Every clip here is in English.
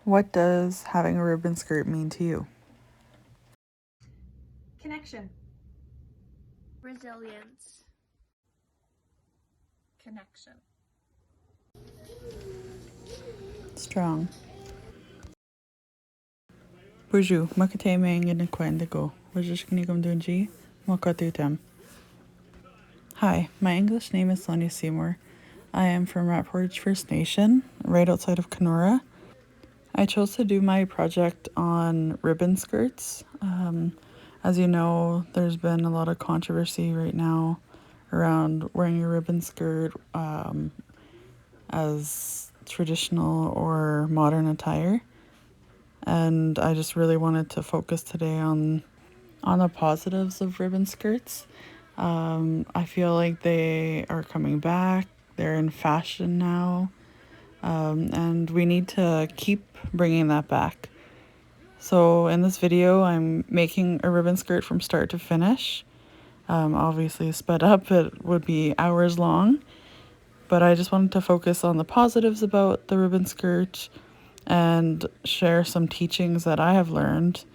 What does having a ribbon skirt mean to you? Connection. Resilience. Connection. Strong. Buju, makateme ngin kwendigo. Wajishkinikum dunji, mokatutem. Hi, my English name is Sonia Seymour. I am from Rat Portage First Nation, right outside of Kenora. I chose to do my project on ribbon skirts. As you know, there's been a lot of controversy right now around wearing a ribbon skirt as traditional or modern attire. And I just really wanted to focus today on the positives of ribbon skirts. I feel like they are coming back. They're in fashion now. And we need to keep bringing that back. So in this video, I'm making a ribbon skirt from start to finish. Obviously sped up, it would be hours long, but I just wanted to focus on the positives about the ribbon skirt and share some teachings that I have learned,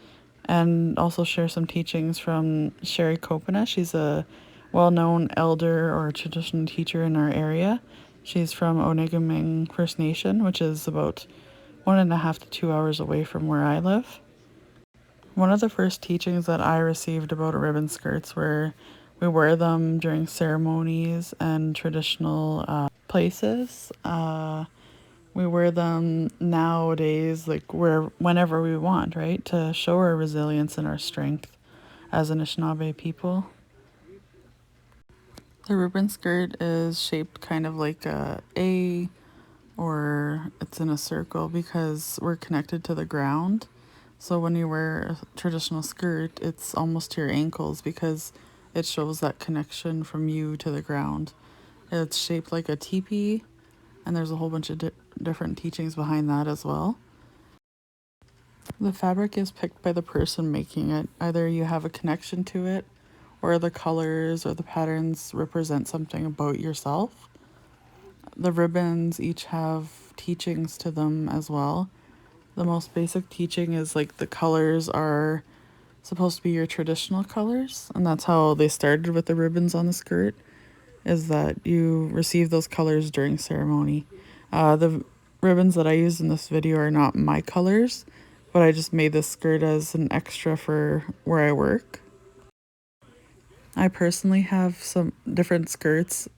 and also share some teachings from Sherry Kopina. She's a well-known elder or traditional teacher in our area. She's from Onegaming First Nation, which is about 1.5 to 2 hours away from where I live. One of the first teachings that I received about ribbon skirts were we wear them during ceremonies and traditional places. We wear them nowadays, like whenever we want, right? To show our resilience and our strength as Anishinaabe people. The ribbon skirt is shaped kind of like a, or it's in a circle because we're connected to the ground. So when you wear a traditional skirt, it's almost to your ankles because it shows that connection from you to the ground. It's shaped like a teepee, and there's a whole bunch of different teachings behind that as well. The fabric is picked by the person making it. Either you have a connection to it, or the colors or the patterns represent something about yourself. The ribbons each have teachings to them as well. The most basic teaching is like the colors are supposed to be your traditional colors, and that's how they started with the ribbons on the skirt, is that you receive those colors during ceremony. The ribbons that I used in this video are not my colors, but I just made this skirt as an extra for where I work. I personally have some different skirts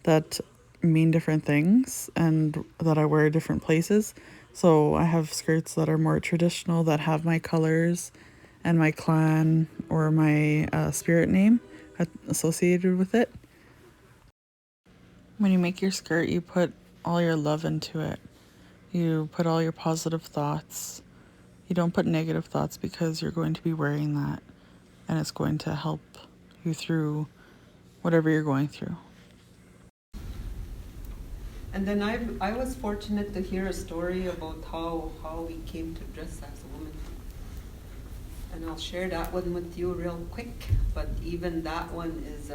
that mean different things and that I wear different places. So I have skirts that are more traditional that have my colors and my clan or my spirit name associated with it. When you make your skirt, you put all your love into it. You put all your positive thoughts. You don't put negative thoughts because you're going to be wearing that and it's going to help you through whatever you're going through. And then I was fortunate to hear a story about how we came to dress as women. And I'll share that one with you real quick, but even that one is,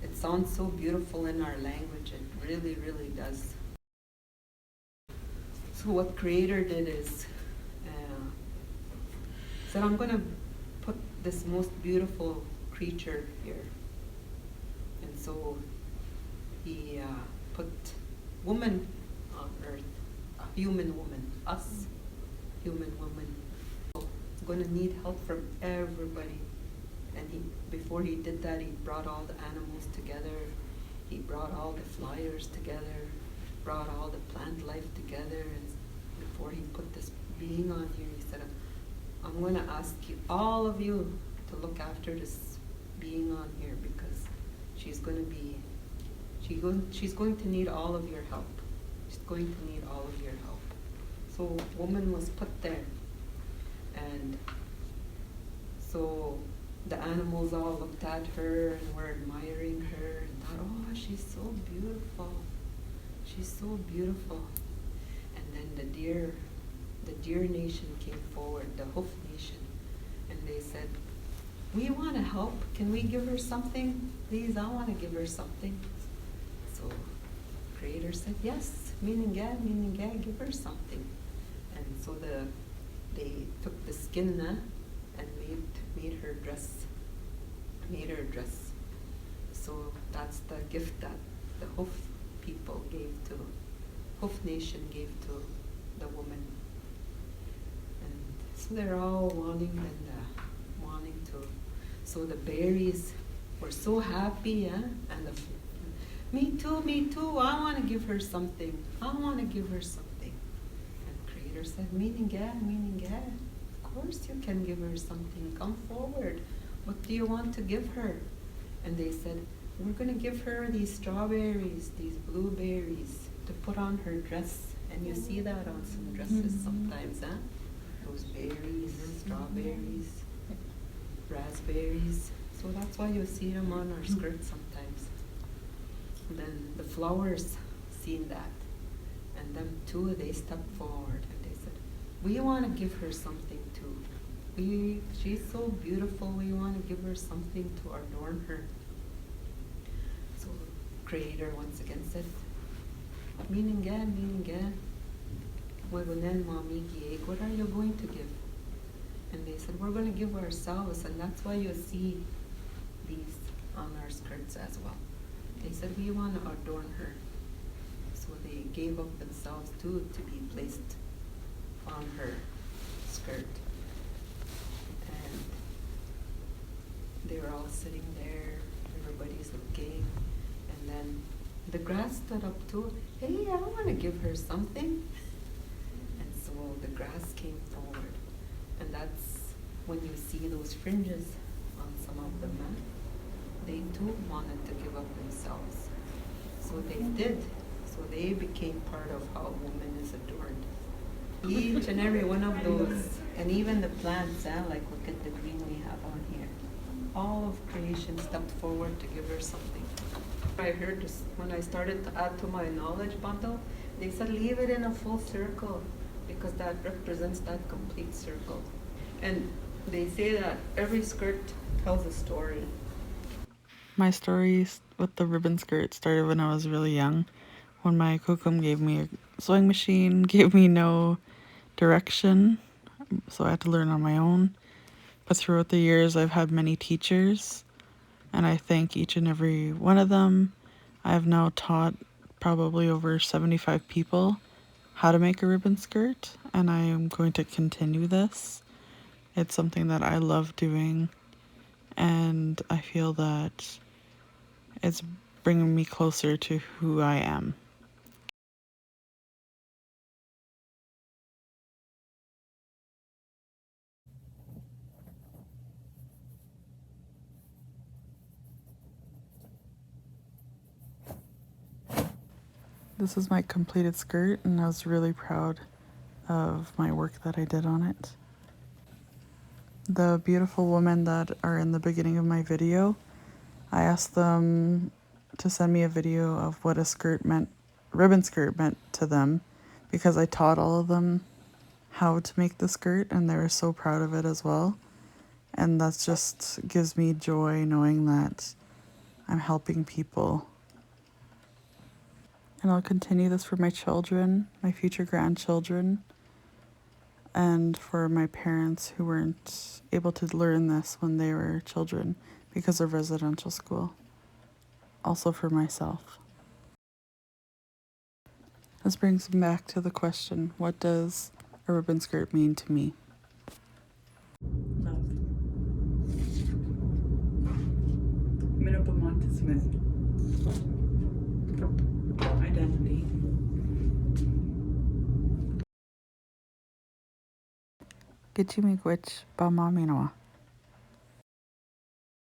it sounds so beautiful in our language, it really, really does. So what Creator did is, said I'm gonna put this most beautiful creature here. And so he put woman on earth, a human woman, us, human woman. It's going to need help from everybody. And before he did that, he brought all the animals together. He brought all the flyers together, brought all the plant life together. And before he put this being on here, he said, I'm going to ask you, all of you, to look after this being on here because she's going to be she's going to need all of your help. She's going to need all of your help. So woman was put there. And so the animals all looked at her and were admiring her and thought, oh, she's so beautiful. She's so beautiful. And then the deer nation came forward, the hoof nation, and they said, we want to help. Can we give her something? Please, I want to give her something. So Creator said, yes, meaning give her something. And so they took the skin and made her dress. So that's the gift that the Hoof people gave to, Hoof Nation gave to the woman. And so they're all wanting to. So the berries were so happy, and me too. I want to give her something. And Creator said, Meaninga. Of course you can give her something. Come forward. What do you want to give her? And they said, we're going to give her these strawberries, these blueberries to put on her dress. And you see that on some dresses sometimes, huh? Those berries, strawberries, raspberries. So that's why you see them on our skirts sometimes. And then the flowers seen that. And them too, they stepped forward and they said, we want to give her something too. She's so beautiful, we want to give her something to adorn her. So Creator once again said, Meaninga, what are you going to give? And they said, we're going to give ourselves, and that's why you see these on our skirts as well. They said, we want to adorn her. So they gave up themselves too to be placed on her skirt. And they were all sitting there, everybody's looking, and then the grass stood up too. Hey, I want to give her something. And so the grass came forward. And that's when you see those fringes on some of them. They too wanted to give up themselves. So they did. So they became part of how a woman is adorned. Each and every one of those, and even the plants, like look at the green we have on here. All of creation stepped forward to give her something. I heard this when I started to add to my knowledge bundle, they said leave it in a full circle because that represents that complete circle. And they say that every skirt tells a story. My stories with the ribbon skirt started when I was really young, when my kokum gave me a sewing machine, gave me no direction, so I had to learn on my own. But throughout the years, I've had many teachers, and I thank each and every one of them. I have now taught probably over 75 people how to make a ribbon skirt, and I am going to continue this. It's something that I love doing, and I feel that it's bringing me closer to who I am. This is my completed skirt, and I was really proud of my work that I did on it. The beautiful women that are in the beginning of my video, I asked them to send me a video of what a skirt meant, ribbon skirt meant to them, because I taught all of them how to make the skirt, and they were so proud of it as well. And that just gives me joy knowing that I'm helping people. And I'll continue this for my children, my future grandchildren, and for my parents who weren't able to learn this when they were children because of residential school. Also for myself. This brings me back to the question, what does a ribbon skirt mean to me? Love. Minopamont Smith. Identity. Gichimigwich Bamaminoa.